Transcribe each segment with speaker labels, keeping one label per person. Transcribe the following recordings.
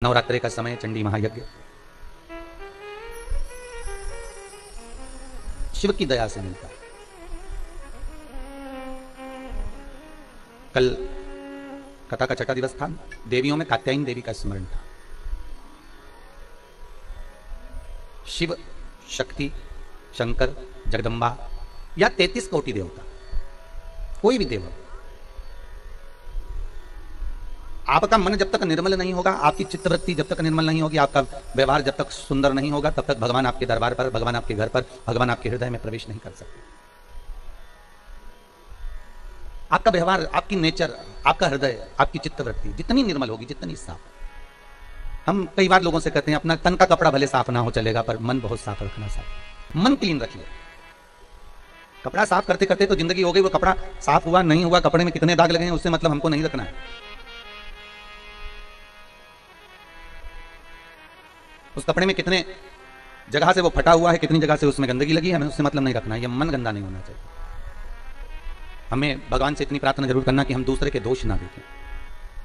Speaker 1: नवरात्रि का समय, चंडी महायज्ञ। शिव की दया से मिलता है। कल कथा का छठा दिवस था। देवियों में कात्यायनी देवी का स्मरण था। शिव, शक्ति, शंकर, जगदम्बा या 33 कोटि देवता, कोई भी देव, आपका मन जब तक निर्मल नहीं होगा, आपकी चित्तवृत्ति जब तक निर्मल नहीं होगी, आपका व्यवहार जब तक सुंदर नहीं होगा, तब तक भगवान आपके दरबार पर, भगवान आपके घर पर, भगवान आपके हृदय में प्रवेश नहीं कर सकते। आपका व्यवहार, आपकी नेचर, आपका हृदय, आपकी चित्तवृत्ति जितनी निर्मल होगी, जितनी साफ। हम कई बार लोगों से कहते हैं अपना तन का कपड़ा भले साफ ना हो चलेगा, पर मन बहुत साफ रखना। साफ मन क्लीन रखिए। कपड़ा साफ करते करते तो जिंदगी हो गई। वो कपड़ा साफ हुआ नहीं हुआ, कपड़े में कितने दाग लगे हैं, उससे मतलब हमको नहीं रखना है। उस कपड़े में कितने जगह से वो फटा हुआ है, कितनी जगह से उसमें गंदगी लगी है, हमें उससे मतलब नहीं रखना है। ये मन गंदा नहीं होना चाहिए। हमें भगवान से इतनी प्रार्थना जरूर करना कि हम दूसरे के दोष ना देखें,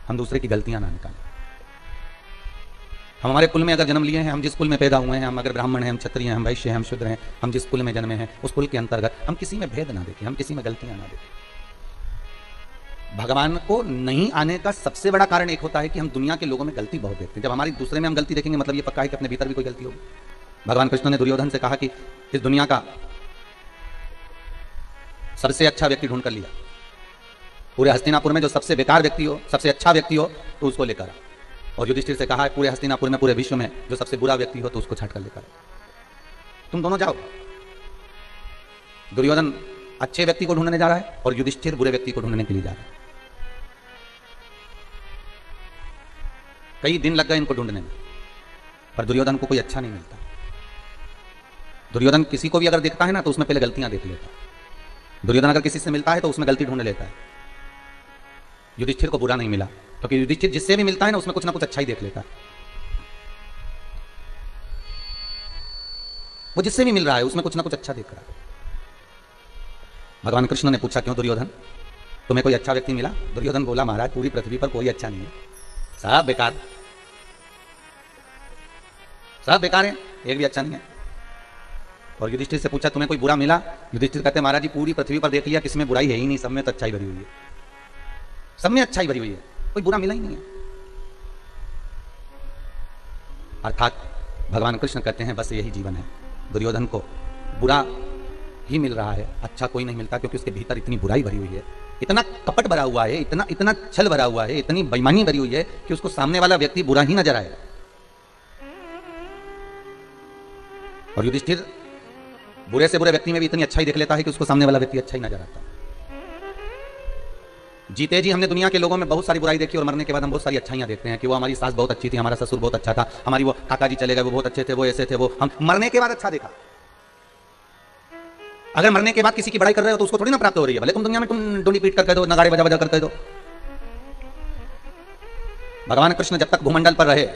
Speaker 1: हम दूसरे की गलतियां ना निकालें। हम हमारे कुल में अगर जन्म लिए हैं, हम जिस कुल में पैदा हुए हैं, हम अगर ब्राह्मण हैं, हम क्षत्रिय हैं, हम वैश्य हैं, हम शूद्र हैं, हम जिस कुल में जन्मे हैं, उस कुल के अंतर्गत हम किसी में भेद ना देखें, हम किसी में गलतियां ना देखें। भगवान को नहीं आने का सबसे बड़ा कारण एक होता है कि हम दुनिया के लोगों में गलती बहुत देखते हैं। जब हमारी दूसरे में हम गलती देखेंगे, मतलब ये पक्का है कि अपने भीतर भी कोई गलती होगी। भगवान कृष्ण ने दुर्योधन से कहा कि इस दुनिया का सबसे अच्छा व्यक्ति ढूंढ कर लिया, पूरे हस्तिनापुर में जो सबसे बेकार व्यक्ति हो, सबसे अच्छा व्यक्ति हो, तो उसको लेकर आ। और युधिष्ठिर से कहा है पूरे हस्तिनापुर में, पूरे विश्व में जो सबसे बुरा व्यक्ति हो, तो उसको छाट कर लेकर आ। तुम दोनों जाओ। दुर्योधन अच्छे व्यक्ति को ढूंढने जा रहा है और युधिष्ठिर बुरे व्यक्ति को ढूंढने के लिए जा रहा है। कई दिन लग गए इनको ढूंढने में, पर दुर्योधन को कोई अच्छा नहीं मिलता। दुर्योधन किसी को भी अगर देखता है ना, तो उसमें पहले गलतियां देख लेता है। दुर्योधन अगर किसी से मिलता है तो उसमें गलती ढूंढ लेता है। युधिष्ठिर को बुरा नहीं मिला, क्योंकि युधिष्ठिर जिससे भी मिलता है ना, उसमें कुछ ना कुछ अच्छा ही देख लेता है। वो जिससे भी मिल रहा है उसमें कुछ ना कुछ अच्छा देख रहा है। भगवान कृष्ण ने पूछा क्यों दुर्योधन, तुम्हें कोई अच्छा व्यक्ति मिला? दुर्योधन बोला महाराज पूरी पृथ्वी पर कोई अच्छा नहीं है, सब बेकार, सब बेकार है, एक भी अच्छा नहीं है। और युधिष्ठिर से पूछा तुम्हें कोई बुरा मिला? युधिष्ठिर कहते महाराज जी पूरी पृथ्वी पर देख लिया, किसमें बुराई है ही नहीं, सब में तो अच्छाई भरी हुई है, सब में अच्छाई भरी हुई है, कोई बुरा मिला ही नहीं है। अर्थात भगवान कृष्ण कहते हैं बस यही जीवन है। दुर्योधन को बुरा ही मिल रहा है, अच्छा कोई नहीं मिलता, क्योंकि उसके भीतर इतनी बुराई भरी हुई है, इतना कपट भरा हुआ है, इतना इतना छल भरा हुआ है, इतनी बेईमानी भरी हुई है कि उसको सामने वाला व्यक्ति बुरा ही नजर आए। और युधिष्ठिर बुरे से बुरे व्यक्ति में भी इतनी अच्छाई देख लेता है कि उसको सामने वाला व्यक्ति अच्छा ही नजर आता है। जीते जी हमने दुनिया के लोगों में बहुत सारी बुराई देखी, और मरने के बाद हम बहुत सारी अच्छाइयां देखते हैं कि वो हमारी सास बहुत अच्छी थी, हमारा ससुर बहुत अच्छा था, हमारी वो काका जी चले गए, वो बहुत अच्छे थे, वो ऐसे थे, वो हम मरने के बाद अच्छा देखा। अगर मरने के बाद किसी की बड़ाई कर रहे हो तो उसको थोड़ी ना प्राप्त हो रही है, भले तुम दुनिया में तुम डोली पीट कर कह दो, नगाड़े बजा बजा कर कह दो। भगवान कृष्ण जब तक भूमंडल पर रहे,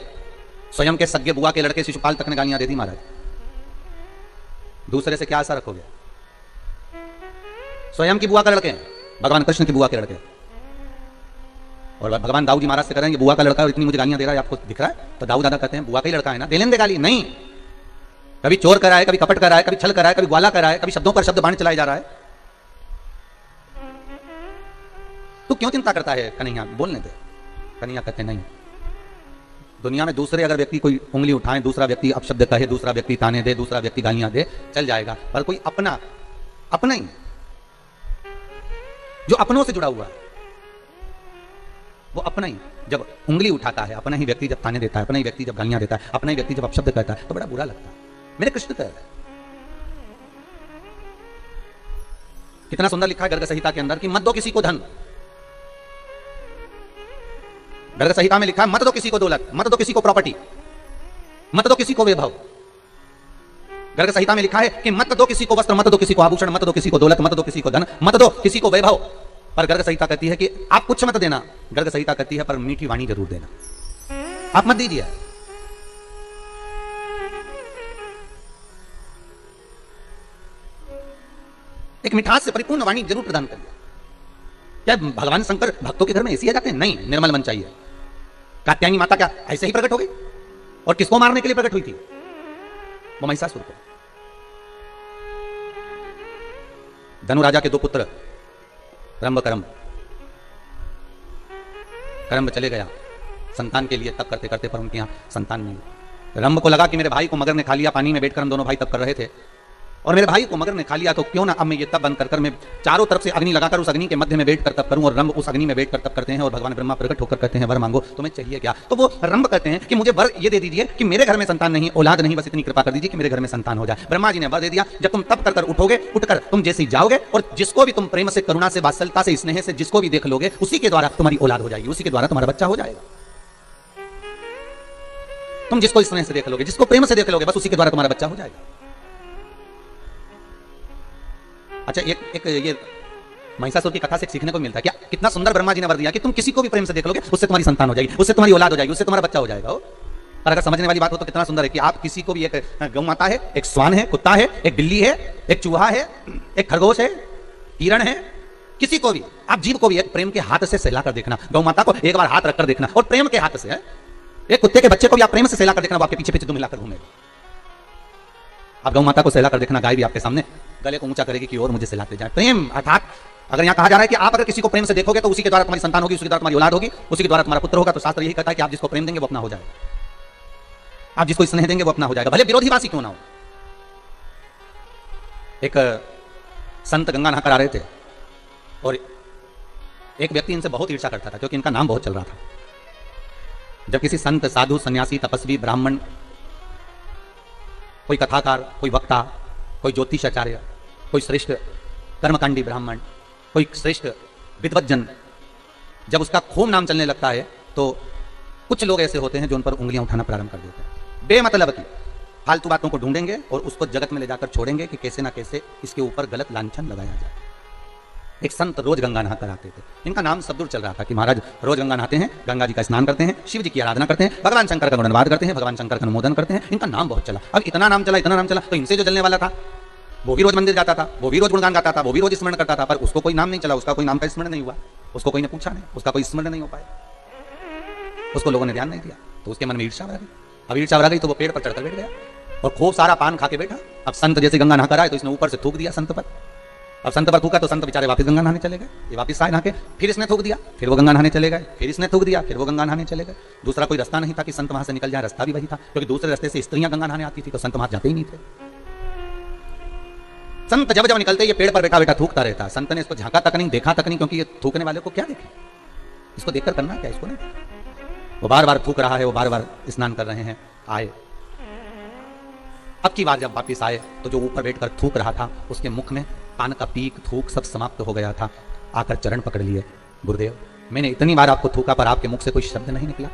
Speaker 1: स्वयं के सगे बुआ के लड़के शिशुपाल तक ने गालियां दे दी महाराज। दूसरे से क्या आशा रखोगे? स्वयं की बुआ का लड़के, भगवान कृष्ण की बुआ के लड़के, और भगवान दाऊद जी महाराज से कह रहे हैं कि बुआ का लड़का और इतनी मुझे गालियां दे रहा है, आपको दिख रहा है? तो दाऊद दादा कहते हैं बुआ का ही लड़का है ना, दे लेने दे गाली। नहीं, कभी चोर करा है, कभी कपट करा है, कभी छल करा है, कभी ग्वाला करा है, कभी शब्दों पर शब्द बाण चलाया जा रहा है। तू क्यों चिंता करता है कन्हैया, बोलने दे। कन्हैया कहते नहीं, दुनिया में दूसरे अगर व्यक्ति कोई उंगली उठाए, दूसरा व्यक्ति अपशब्द कहे, दूसरा व्यक्ति ताने दे, दूसरा व्यक्ति गालियां दे, चल जाएगा, पर कोई अपना, अपना ही जो अपनों से जुड़ा हुआ है, वो अपना ही जब उंगली उठाता है, अपना ही व्यक्ति जब ताने देता है, अपना ही व्यक्ति जब गालियां देता है, अपना ही व्यक्ति जब अपशब्द कहता है, तो बड़ा बुरा लगता है। मेरे कृष्ण कह रहे हैं, कितना सुंदर लिखा है गर्ग संहिता के अंदर कि मत दो किसी को धन। गर्ग संहिता में लिखा है मत दो किसी को दौलत, मत दो किसी को प्रॉपर्टी, मत दो किसी को वैभव। गर्ग संहिता में लिखा है कि मत दो किसी को वस्त्र, मत दो किसी को आभूषण, मत दो किसी को दौलत, मत दो किसी को धन, मत दो किसी को वैभव। पर गर्ग संहिता कहती है कि आप कुछ मत देना। गर्ग संहिता कहती है पर मीठी वाणी जरूर देना, आप मत दीजिए। एक मिठास से परिपूर्ण वाणी जरूर प्रदान करिए। क्या भगवान शंकर भक्तों के घर में ऐसी आ जाते हैं? नहीं, निर्मल मन चाहिए। कात्यायनी माता क्या ऐसे ही प्रकट हो गई? और किसको मारने के लिए प्रकट हुई थी? वो महिषासुर को। धनु राजा के दो पुत्र रंभ करम, करम चले गया संतान के लिए तप करते करते, पर उनके यहां संतान नहीं। रंभ को लगा कि मेरे भाई को मगर ने खा लिया, पानी में बैठकर हम दोनों भाई तप कर रहे थे, और मेरे भाई को मगर ने खा लिया, तो क्यों ना अब मैं ये तप बंद कर मैं चारों तरफ से अग्नि लगाकर उस अग्नि के मध्य में बैठकर तप करूं। और रंभ उस अग्नि में बैठकर तप करते हैं, और भगवान ब्रह्मा प्रकट होकर कहते हैं वर मांगो, तुम्हें चाहिए क्या? तो वो रंभ कहते हैं कि मुझे वर ये दे दीजिए कि मेरे घर में संतान नहीं, औलाद नहीं, बस इतनी कृपा कर दीजिए कि मेरे घर में संतान हो जाए। ब्रह्मा जी ने वर दे दिया, जब तुम तप कर उठोगे, उठकर तुम जैसे ही जाओगे और जिसको भी तुम प्रेम से, करुणा से, वात्सल्यता से, स्नेह से जिसको भी देख लोगे, उसी के द्वारा तुम्हारी औलाद हो जाएगी, उसी के द्वारा तुम्हारा बच्चा हो जाएगा। तुम जिसको स्नेह से देख लोगे, जिसको प्रेम से देख लोगे, बस उसी के द्वारा तुम्हारा बच्चा हो जाएगा। अच्छा, एक ये महिषासुर की कथा से सीखने को मिलता है क्या? कितना सुंदर ब्रह्मा जी ने वर दिया कि तुम किसी को भी प्रेम से देख लोगे, उससे तुम्हारी संतान हो जाएगी, उससे तुम्हारी औलाद हो जाएगी, उससे तुम्हारा बच्चा हो जाएगा। और अगर समझने वाली बात हो तो कितना सुंदर है कि आप किसी को भी, एक गौ माता है, एक स्वान है, कुत्ता है, एक बिल्ली है, एक चूहा है, एक खरगोश है, हिरण है, किसी को भी आप जीव को भी एक प्रेम के हाथ से सहला कर देखना। गौ माता को एक बार हाथ रखकर देखना, और प्रेम के हाथ से है। एक कुत्ते के बच्चे को भी आप प्रेम से सहला कर देखना, वो आपके पीछे पीछे दुम हिलाकर घूमेगा। आप गौ माता को सहला कर देखना, गाय भी आपके सामने गले को ऊंचा करेगी कि और मुझे सहलाते जाए। प्रेम अर्थात अगर यहां कहा जा रहा है कि आप अगर किसी को प्रेम से देखोगे तो उसी के द्वारा तुम्हारी संतान होगी, उसी के द्वारा तुम्हारी औलाद होगी, उसी के द्वारा तुम्हारा पुत्र होगा। तो शास्त्र यही कहता है कि आप जिसको प्रेम देंगे वो अपना हो जाएगा, आप जिसको स्नेह देंगे वो अपना हो जाएगा, भले विरोधीवासी क्यों ना हो। एक संत गंगा नहाकर आ रहे थे, और एक व्यक्ति इनसे बहुत ईर्ष्या करता था क्योंकि इनका नाम बहुत चल रहा था। जब किसी संत, साधु, सन्यासी, तपस्वी, ब्राह्मण, कोई कथाकार, कोई वक्ता, कोई ज्योतिषाचार्य, कोई श्रेष्ठ कर्मकांडी ब्राह्मण, कोई श्रेष्ठ विद्वज्जन, जब उसका खूब नाम चलने लगता है तो कुछ लोग ऐसे होते हैं जो उन पर उंगलियां उठाना प्रारंभ कर देते हैं। बेमतलब की फालतू बातों को ढूंढेंगे और उसको जगत में ले जाकर छोड़ेंगे कि कैसे ना कैसे इसके ऊपर गलत लांछन लगाया जाए। एक संत रोज गंगा नहाकर आते थे, इनका नाम सब दूर चल रहा था कि महाराज रोज गंगा नहाते हैं, गंगा जी का स्नान करते हैं, शिव जी की आराधना करते हैं, भगवान शंकर का गुणगान करते हैं, भगवान शंकर का अनुमोदन करते हैं। इनका नाम बहुत चला। अब इतना नाम चला तो इनसे जो चलने वाला था वो भी रोज मंदिर जाता था, वो भी रोज गुणगान गाता था, वो भी रोज स्मरण करता था, पर उसको कोई नाम नहीं चला, उसका कोई नाम का स्मरण नहीं हुआ, उसको कोई ने पूछा नहीं, उसका कोई स्मरण नहीं हो पाया, उसको लोगों ने ध्यान नहीं दिया, तो उसके मन में ईर्ष्या आ गई। अब ईर्ष्या आ गई तो वो पेड़ पर चढ़कर बैठ गया और खूब सारा पान खा के बैठा। अब संत जैसे गंगा नहाकर आए तो इसने ऊपर से थूक दिया संत पर। अब संत पर थूका तो संत बेचारे वापस गंगा नहाने चले गए। ये वापस आए नहा के, फिर इसने थूक दिया, फिर वो गंगा नहाने चले गए, फिर इसने थूक दिया, फिर वो गंगा नहाने चले गए। दूसरा कोई रास्ता नहीं था कि संत वहां से निकल जाए, रास्ता भी वही था क्योंकि दूसरे रास्ते से स्त्रियां गंगा नहाने आती थी, तो संत वहां जाते ही नहीं थे। संत जब जब निकलते ये पेड़ पर बैठा बैठा थूकता रहता। संत ने इसको झांका तक नहीं, देखा तक नहीं, क्योंकि ये थूकने वाले को क्या देखे, इसको देखकर करना क्या, इसको नहीं। वो बार बार थूक रहा है, वो बार बार स्नान कर रहे हैं। आए, अब की बार जब वापिस आए तो जो ऊपर बैठकर थूक रहा था उसके मुख में पान का पीक, थूक सब समाप्त हो गया था। आकर चरण पकड़ लिए, गुरुदेव मैंने इतनी बार आपको थूका पर आपके मुख से कोई शब्द नहीं निकला।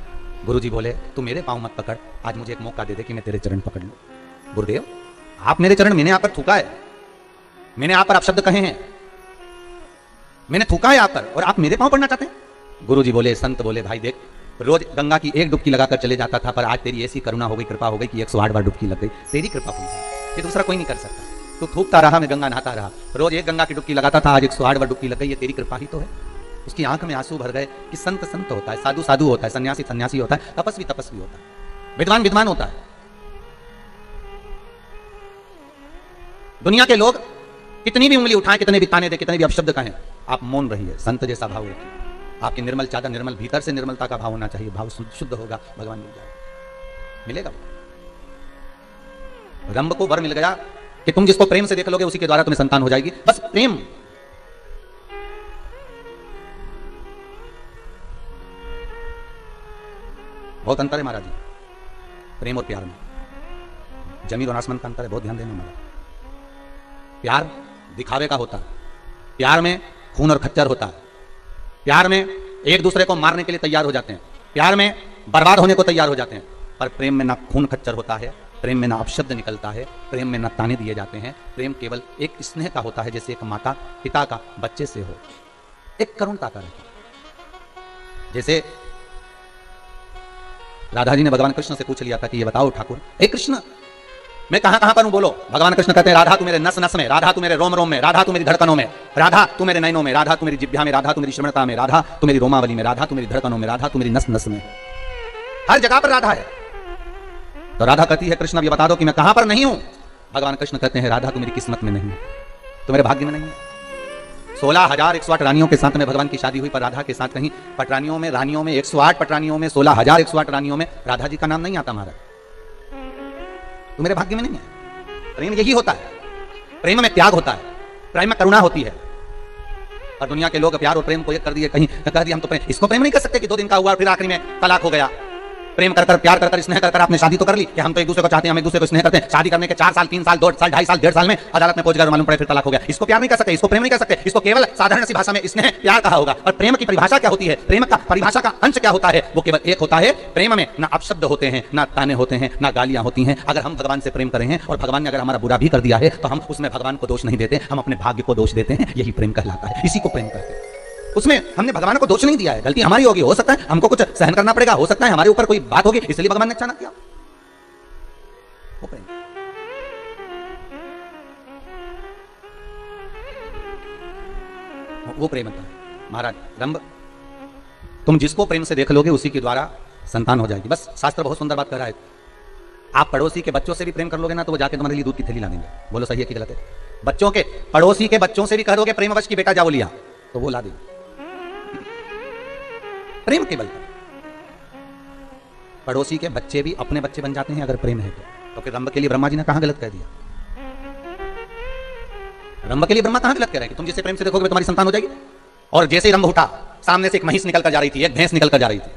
Speaker 1: गुरुजी बोले तू मेरे पांव मत पकड़, आज मुझे एक मौका दे दे कि मैं तेरे चरण पकड़ लूं। गुरुदेव आप मेरे चरण, मैंने आप पर थूका है, मैंने आप पर आप शब्द कहे हैं, मैंने थूका है आप पर और आप मेरे पांव पड़ना चाहते हैं। गुरुजी बोले, संत बोले भाई देख, रोज गंगा की एक डुबकी लगाकर चले जाता था, पर आज तेरी ऐसी करुणा हो गई, कृपा हो गई कि 108 बार डुबकी लग गई। तेरी कृपा हुई है, ये दूसरा कोई नहीं कर सकता। तू थूकता रहा, मैं गंगा नहाता रहा, रोज एक गंगा की डुबकी लगाता था, आज 108 बार डुबकी लग गई, ये तेरी कृपा ही तो है। उसकी आंख में आंसू भर गए कि संत संत होता है, साधु साधु होता है, सन्यासी सन्यासी होता है, तपस्वी तपस्वी होता है, विद्वान विद्वान होता है। दुनिया के लोग कितनी भी उंगली उठाएं, कितने भी ताने दे, कितने भी अपशब्द कहें, आप मौन रहिए, संत जैसा भाव रखिए। आपकी निर्मल चादर, निर्मल भीतर से निर्मलता का भाव होना चाहिए। भाव शुद्ध होगा, भगवान मिल जाएगा, मिलेगा। रंभ को वर मिल गया कि तुम जिसको प्रेम से देख लोगे उसी के द्वारा तुम्हें संतान हो जाएगी। बस प्रेम, बहुत अंतर है महाराज जी प्रेम और प्यार में, जमीन और आसमान का अंतर है, बहुत ध्यान देना महाराज। प्यार दिखावे का होता है, प्यार में खून और खच्चर होता है, प्यार में एक दूसरे को मारने के लिए तैयार हो जाते हैं, प्यार में बर्बाद होने को तैयार हो जाते हैं। पर प्रेम में ना खून खच्चर होता है, प्रेम में ना अपशब्द निकलता है, प्रेम में ना ताने दिए जाते हैं। प्रेम केवल एक स्नेह का होता है, जैसे एक माता पिता का बच्चे से हो, एक करुणता का रहता है। जैसे राधा जी ने भगवान कृष्ण से पूछ लिया था कि ये बताओ ठाकुर, हे कृष्ण मैं कहां कहां पर हूं बोलो। भगवान कृष्ण कहते हैं राधा तू मेरे नस नस में, राधा तू मेरे रोम रोम में, राधा तू मेरी धड़कनों में, राधा तू मेरे नैनों में, राधा तू मेरी जिह्वा में, राधा तू मेरी श्रवणता में, राधा तू मेरी रोमावली में, राधा तू मेरी धड़कनों में, राधा तू मेरी नस नस में। हर जगह पर राधा है। तो राधा कहती है कृष्ण अब ये बता दो कि मैं कहां पर नहीं हूं। भगवान कृष्ण कहते हैं राधा तो मेरी किस्मत में नहीं है, तो मेरे भाग्य में नहीं है। 16,108 रानियों के साथ में भगवान की शादी हुई, पर राधा के साथ कहीं पटरानियों में, रानियों में 108 पटरानियों में, 16,108 रानियों में राधा जी का नाम नहीं आता महाराज। तो मेरे भाग्य में नहीं है। प्रेम यही होता है, प्रेम में त्याग होता है, प्रेम में करुणा होती है। और दुनिया के लोग प्यार और प्रेम को एक कर दिए, कहीं कह दिया हम तो प्रेम, इसको प्रेम नहीं कर सकते कि 2 दिन का हुआ फिर आखिरी में तलाक हो गया। प्रेम कर कर, प्यार कर कर, स्नेह कर कर आपने शादी तो कर ली कि हम तो एक दूसरे को चाहते हैं, हम एक दूसरे को स्नेह करते हैं। शादी करने के 4 साल, 3 साल, 2 साल, 2.5 साल, 1.5 साल में अदालत में पहुंच गए, मालूम पड़े फिर तलाक हो गया। इसको प्यार नहीं कर सकते, इसको प्रेम नहीं कर सकते। इसको केवल साधारण सी भाषा में स्नेह प्यार कहा होगा। और प्रेम की परिभाषा क्या होती है, प्रेम का परिभाषा का अंश क्या होता है, वो केवल एक होता है। प्रेम में ना अपशब्द होते हैं, ना ताने होते हैं, ना गालियां होती हैं। अगर हम भगवान से प्रेम करें हैं और भगवान ने अगर हमारा बुरा भी कर दिया है तो हम उसमें भगवान को दोष नहीं देते, हम अपने भाग्य को दोष देते हैं। यही प्रेम कहलाता है, इसी को प्रेम कहते हैं। उसमें हमने भगवान को दोष नहीं दिया है, गलती हमारी होगी, हो सकता है हमको कुछ सहन करना पड़ेगा, हो सकता है हमारे ऊपर कोई बात होगी इसलिए भगवान ने अच्छा ना किया। वो प्रेम, वो प्रेम है महाराज। रंभ, तुम जिसको प्रेम से देख लोगे उसी के द्वारा संतान हो जाएगी। बस शास्त्र बहुत सुंदर बात कर रहा है। आप पड़ोसी के बच्चों से भी प्रेम कर लोगे ना तो वो जाके तुम्हारे लिए दूध की थैली ला देंगे। बोलो सही है कि गलत है? बच्चों के, पड़ोसी के बच्चों से भी कह दोगे प्रेमवश की बेटा जाओ लिया तो वो ला देंगे, प्रेम के बल पर। पड़ोसी के बच्चे भी अपने बच्चे बन जाते हैं अगर प्रेम है तो फिर रंभ के लिए ब्रह्मा जी ने कहां गलत कह दिया? रंभ के लिए ब्रह्मा कहां गलत कह रहे हैं कि तुम जिसे प्रेम से देखोगे तुम्हारी संतान हो जाएगी। और जैसे ही रंभ उठा, सामने से एक महिष निकल कर जा रही थी, एक भैंस निकल कर जा रही थी,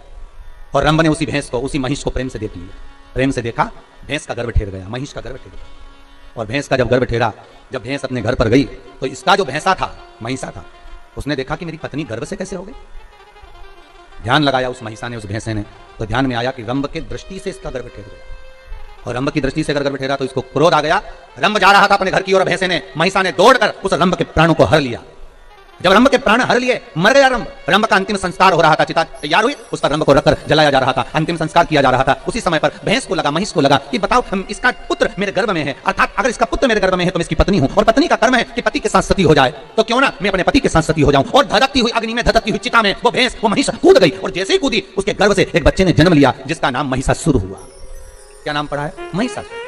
Speaker 1: और रंभ ने उसी भैंस को, उसी महिष को प्रेम से देख लिया। प्रेम से देखा, भैंस का गर्भ ठेर गया, महिष का गर्भ ठेर गया। और भैंस का जब गर्भ ठेरा, जब भैंस अपने घर पर गई तो इसका जो भैंसा था, महिषा था, उसने देखा कि मेरी पत्नी गर्भ से कैसे हो गई। ध्यान लगाया उस महिषा ने, उस भैंसे ने, तो ध्यान में आया कि रंभ के दृष्टि से इसका गर्भ ठेर गया। और रंभ की दृष्टि से अगर गर्भ ठेरा तो इसको क्रोध आ गया। रंभ जा रहा था अपने घर की ओर, भैंसे ने, महिषा ने दौड़कर उस रंभ के प्राणों को हर लिया। जब रंभ के प्राण हर लिए, मर गया रंभ। रंभ का अंतिम संस्कार हो रहा था, चिता तैयार हुई, उस पर रंभ को रखकर जलाया जा रहा था, अंतिम संस्कार किया जा रहा था। उसी समय पर भैंस को लगा, महिष को लगा कि बताओ हम, इसका पुत्र मेरे गर्भ में है, अर्थात अगर इसका पुत्र मेरे गर्भ में है तो मैं इसकी पत्नी हूं, और पत्नी का कर्म है कि पति के साथ सती हो जाए, तो क्यों ना मैं अपने पति के साथ सती हो जाऊं। और धधकती हुई अग्नि में, धधकती हुई चिता में वो भैंस, वो महिष कूद गई, और जैसे ही कूदी उसके गर्भ से एक बच्चे ने जन्म लिया जिसका नाम महिषासुर हुआ। क्या नाम पड़ा है? महिषासुर।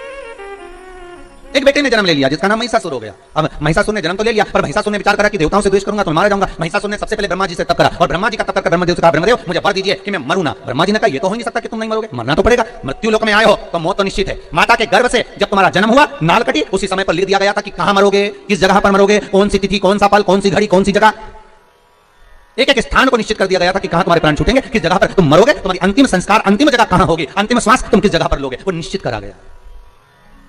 Speaker 1: एक बेटे ने जन्म ले लिया जिसका नाम महिषासुर हो गया। अब महिषासुर ने जन्म तो ले लिया, पर महिषासुर ने विचार करा कि देवताओं से द्वेष करूंगा तो मारा जाऊंगा। महिषासुर ने सबसे पहले ब्रह्मा जी से तप करा, और ब्रह्मा जी का तप करके ब्रह्मदेव से कहा, ब्रह्मदेव मुझे वर दीजिए कि मैं मरूं ना। ब्रह्मा जी ने कहा ये तो हो नहीं सकता कि तुम नहीं मरोगे, मरना तो पड़ेगा। मृत्यु लोक में आए हो तो मौत तो निश्चित है। माता के गर्भ से जब तुम्हारा जन्म हुआ, नाल कटी, उसी समय पर लिख दिया गया था कि कहां मरोगे, किस जगह पर मरोगे, कौन सी तिथि, कौन सा पल, कौन सी घड़ी, कौन सी जगह, एक एक स्थान को निश्चित कर दिया गया था कि कहां तुम्हारे प्राण छूटेंगे, किस जगह पर तुम मरोगे, तुम्हारी अंतिम संस्कार, अंतिम जगह कहां होगी, अंतिम श्वास तुम किस जगह पर लोगे, वो निश्चित करा गया।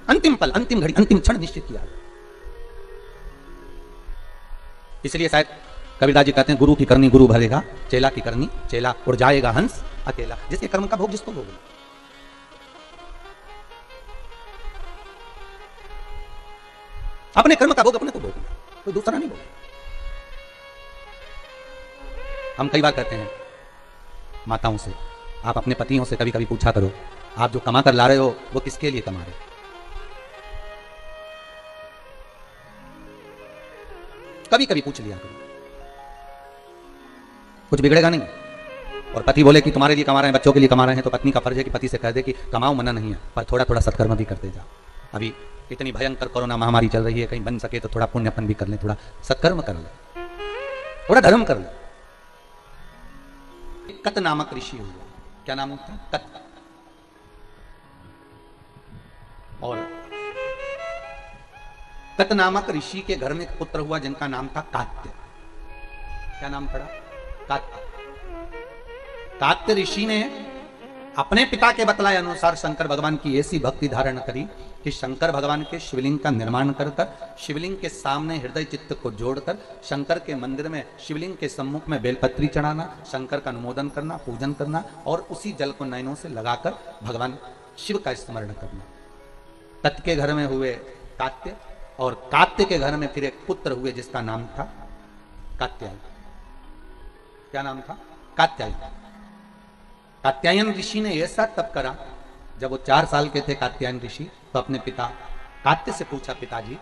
Speaker 1: अंतिम पल, अंतिम घड़ी, अंतिम क्षण निश्चित किया। इसलिए शायद कबीरदास जी कहते हैं, गुरु की करनी गुरु भरेगा, चेला की करनी चेला, उड़ जाएगा हंस अकेला। जिसके कर्म का भोग जिसको भोग। अपने कर्म का भोग अपने को भोग, कोई दूसरा नहीं भोग। हम कई बार कहते हैं माताओं से, आप अपने पतियों से कभी कभी पूछा करो, आप जो कमा कर ला रहे हो वो किसके लिए कमा रहे हो? कभी कभी पूछ लिया करो, कुछ बिगड़ेगा नहीं। और पति बोले कि तुम्हारे लिए कमा रहे हैं, बच्चों के लिए कमा रहे हैं, तो पत्नी का फर्ज है कि पति से कह दे कि कमाओ, मना नहीं है, पर थोड़ा थोड़ा सत्कर्म भी करते जाओ। अभी इतनी भयंकर कोरोना महामारी चल रही है, कहीं बन सके तो थोड़ा पुण्यपन भी कर ले, थोड़ा सत्कर्म कर ले, थोड़ा धर्म कर ले। कत नामक ऋषि हुआ, क्या नाम होता है? कत। और कत नामक ऋषि के घर में एक पुत्र हुआ जिनका नाम था कात्य। क्या नाम पड़ा? कात्य। कात्य ऋषि ने अपने पिता के बतलाए अनुसार शंकर भगवान की ऐसी भक्ति धारण करी कि शंकर भगवान के शिवलिंग का निर्माण कर शिवलिंग के सामने हृदय चित्त को जोड़कर शंकर के मंदिर में शिवलिंग के सम्मुख में बेलपत्री चढ़ाना, शंकर का अनुमोदन करना, पूजन करना, और उसी जल को नयनों से लगाकर भगवान शिव का स्मरण करना। तत् के घर में हुए कात्य, और कात्य के घर में फिर एक पुत्र हुए जिसका नाम था कात्यायन। क्या नाम था? कात्यायन। कात्यायन ऋषि ने ऐसा तप करा, जब वो 4 साल के थे कात्यायन ऋषि, तो अपने पिता कात्य से पूछा, पिताजी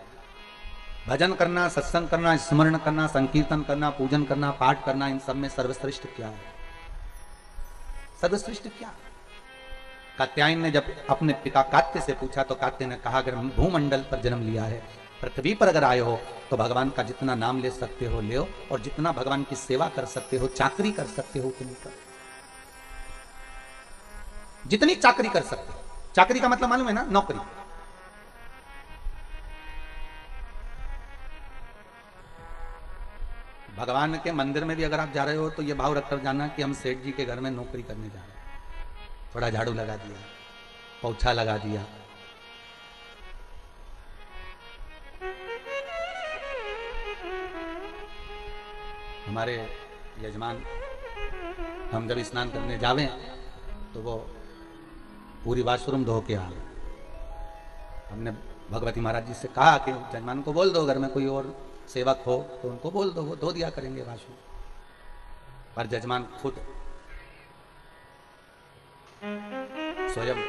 Speaker 1: भजन करना, सत्संग करना, स्मरण करना, संकीर्तन करना, पूजन करना, पाठ करना, इन सब में सर्वश्रेष्ठ क्या है? सर्वश्रेष्ठ क्या? कात्यायन ने जब अपने पिता कात्य से पूछा तो कात्य ने कहा, अगर भूमंडल पर जन्म लिया है, पृथ्वी पर अगर आए हो तो भगवान का जितना नाम ले सकते हो ले, और जितना भगवान की सेवा कर सकते हो, चाकरी कर सकते हो, उतनी कर, जितनी चाकरी कर सकते हो। चाकरी का मतलब मालूम है ना, नौकरी। भगवान के मंदिर में भी अगर आप जा रहे हो तो ये भाव रखकर जाना कि हम सेठ जी के घर में नौकरी करने जा रहे हैं। थोड़ा झाड़ू लगा दिया, पोछा लगा दिया, हमारे यजमान हम जब स्नान करने जावे तो वो पूरी वॉशरूम धो के आ गए। हमने भगवती महाराज जी से कहा कि यजमान को बोल दो, घर में कोई और सेवक हो तो उनको बोल दो, वो धो दिया करेंगे वॉशरूम। पर यजमान खुद स्वयं,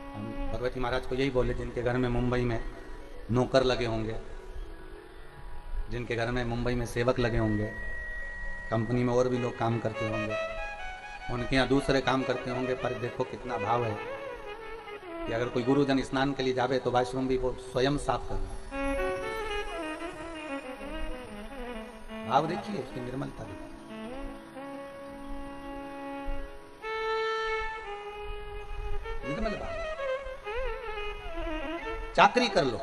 Speaker 1: हम भगवती महाराज को यही बोले, जिनके घर में मुंबई में नौकर लगे होंगे, जिनके घर में मुंबई में सेवक लगे होंगे, कंपनी में और भी लोग काम करते होंगे, उनके यहाँ दूसरे काम करते होंगे, पर देखो कितना भाव है कि अगर कोई गुरुजन स्नान के लिए जावे तो वॉशरूम भी वो स्वयं साफ करना। भाव देखिए, उसकी निर्मलता देखिए। निर्मल भाव। चाकरी कर लो।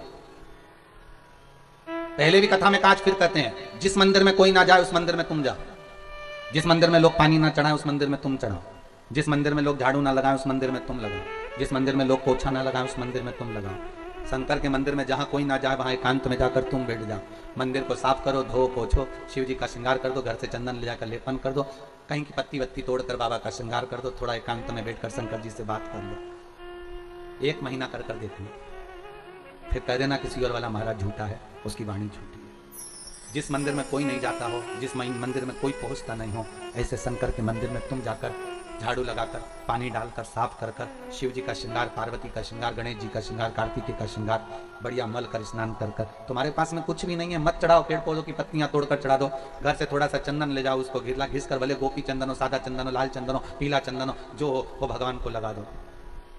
Speaker 1: पहले भी कथा में काज फिर कहते हैं, जिस मंदिर में कोई ना जाए उस मंदिर में तुम जाओ, जिस मंदिर में लोग पानी ना चढ़ाए उस मंदिर में तुम चढ़ाओ, जिस मंदिर में लोग झाड़ू ना लगाए उस मंदिर में तुम लगाओ, जिस मंदिर में लोग पोछा ना लगाए उस मंदिर में तुम लगाओ। शंकर के मंदिर में जहां कोई ना जाए वहां एकांत में जाकर तुम बैठ जाओ। मंदिर को साफ करो, धो पोछो, शिव जी का श्रृंगार कर दो, घर से चंदन ले जाकर लेपन कर दो, कहीं की पत्ती वत्ती तोड़कर बाबा का श्रृंगार कर दो, थोड़ा एकांत में बैठकर शंकर जी से बात कर लो। 1 महीना कर कर देखना, फिर कह देना किसी और वाला महाराज झूठा है, उसकी वाणी झूठी है। जिस मंदिर में कोई नहीं जाता हो, जिस मंदिर में कोई पहुंचता नहीं हो, ऐसे शंकर के मंदिर में तुम जाकर झाड़ू लगाकर, पानी डालकर, साफ कर कर, शिव जी का श्रृंगार, पार्वती का श्रृंगार, गणेश जी का श्रृंगार, कार्तिकेय का श्रृंगार, बढ़िया मल कर स्नान कर कर। तुम्हारे पास में कुछ भी नहीं है, मत चढ़ाओ, पेड़ पौधों की पत्तियां तोड़कर चढ़ा दो, घर से थोड़ा सा चंदन ले जाओ, उसको घिस कर, भले गोपी चंदन हो, सादा चंदन हो, लाल चंदन हो, पीला चंदन हो, जो हो वो भगवान को लगा दो।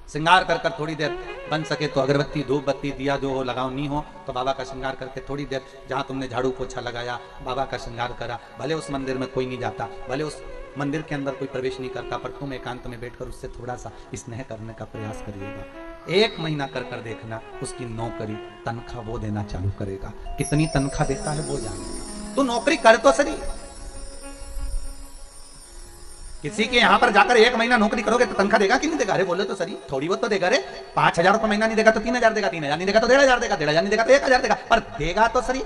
Speaker 1: श्रृंगार कर कर थोड़ी देर, बन सके तो अगरबत्ती, धूप बत्ती, दिया जो हो लगाओ, नहीं हो तो बाबा का श्रृंगार करके थोड़ी देर, जहां तुमने झाड़ू पोछा लगाया, बाबा का श्रृंगार करा, भले उस मंदिर में कोई नहीं जाता, भले उस मंदिर के अंदर कोई प्रवेश नहीं करता, पर तुम एकांत में बैठकर उससे थोड़ा सा स्नेह करने का प्रयास करिएगा। 1 महीना कर कर देखना, उसकी नौकरी, तनख्वाह वो देना चालू करेगा। कितनी तनख्वाह देता है वो जानेगा। तो नौकरी कर तो सही। किसी के यहां पर जाकर 1 महीना नौकरी करोगे तो तनख्वाह देगा कि नहीं देगा? अरे बोले तो सही, थोड़ी बहुत तो देगा रे। 5,000 रुपये महीना नहीं देगा तो 3,000 देगा, 3,000 नहीं देगा तो 1,500 देगा, 1,500 नहीं देगा तो 1,000 देगा, पर देगा तो सही।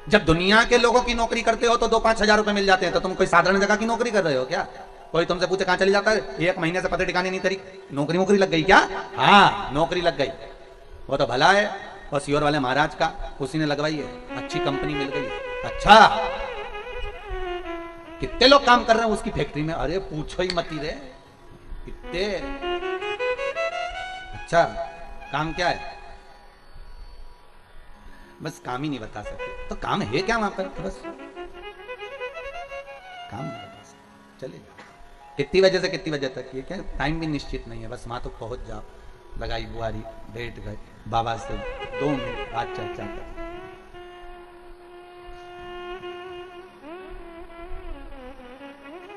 Speaker 1: जब दुनिया के लोगों की नौकरी करते हो तो 2-5 हजार रुपए मिल जाते हैं, तो तुम कोई साधारण जगह की नौकरी कर रहे हो क्या? कोई तुमसे पूछे कहां चली जाता है, 1 महीने से पते ठिकाने नहीं तेरी नौकरी लग गई क्या? हाँ, नौकरी लग गई, वो तो भला है। और सियोर वाले महाराज का उसी ने लगवाई है, अच्छी कंपनी मिल गई। अच्छा, कितने लोग काम कर रहे हैं उसकी फैक्ट्री में? अरे पूछो ही मती रे, कितने। अच्छा, काम क्या है? बस काम ही नहीं बता सकते, तो काम है क्या वहां पर? तो बस काम नहीं बता सकते, चले जाओ। कितनी बजे से कितनी बजे तक, ये क्या टाइम भी निश्चित नहीं है, बस वहां तक पहुंच जाओ, लगाई बुआरी, बैठ गए, बाबा से 2 मिनट बात चर्चा कर,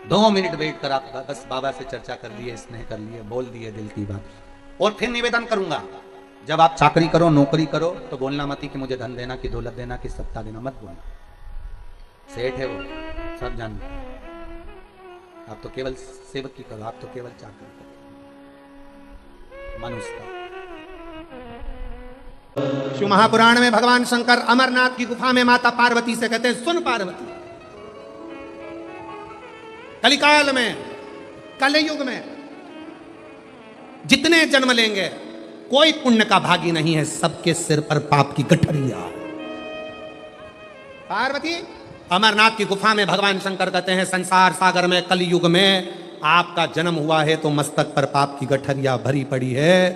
Speaker 1: 2 मिनट बैठ कर आप बस बाबा से चर्चा कर लिए, स्नेह कर लिए, बोल दिए दिल की बात। और फिर निवेदन करूंगा, जब आप चाकरी करो, नौकरी करो, तो बोलना मत कि मुझे धन देना, कि दौलत देना, कि सत्ता देना, मत बोलना। सेठ है वो, सब जानते हैं। आप तो केवल सेवक की करो, आप तो केवल चाकरी करो, मनुष्य। शिव महापुराण में भगवान शंकर अमरनाथ की गुफा में माता पार्वती से कहते हैं, सुन पार्वती, कलिकाल में, कलयुग में जितने जन्म लेंगे कोई पुण्य का भागी नहीं है, सबके सिर पर पाप की गठरिया। पार्वती, अमरनाथ की गुफा में भगवान शंकर कहते हैं, संसार सागर में कलयुग में आपका जन्म हुआ है तो मस्तक पर पाप की गठरिया भरी पड़ी है।